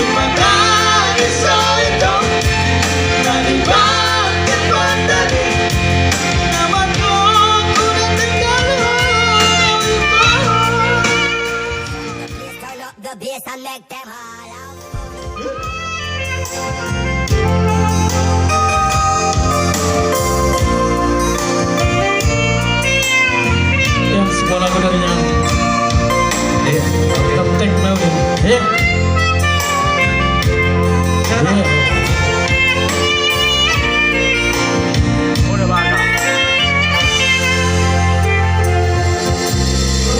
cuma tadi itu tadi pakai pandani nama ku udah tinggal Turn up the bass and make them holler. yang sebuah lagu darinya tetap teknologi udah bangga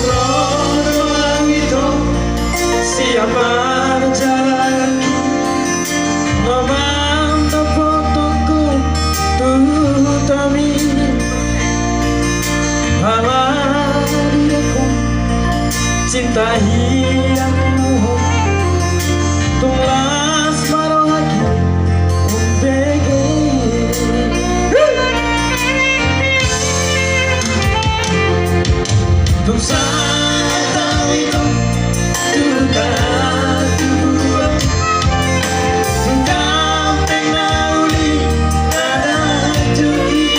orang itu siapa jalan memantau fotoku tuh tami diriku cinta hiangmu tulas baru lagi umbege tung tahu itu tuh tubuh tentang teknologi ada cuci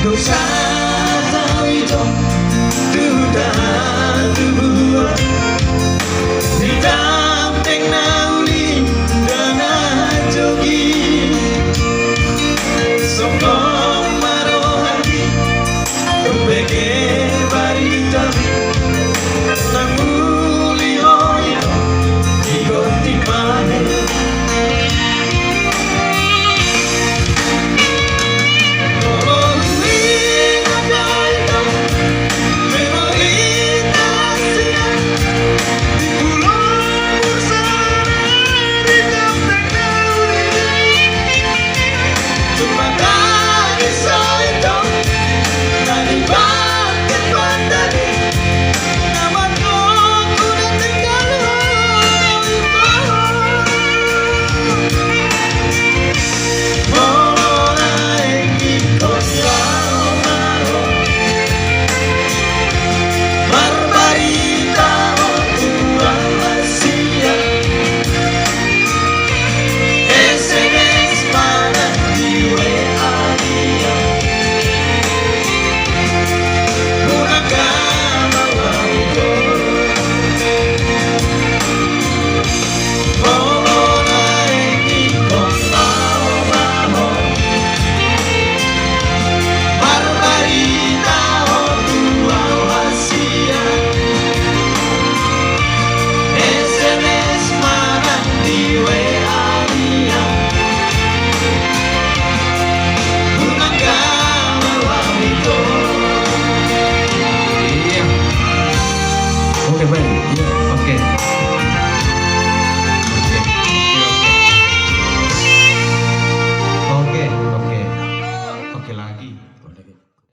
dosa tahu itu sudah tubuh hitam teknologi dan jogi sokong marohati tumbeke barita namuli hoya digoti mane cuma tadi itu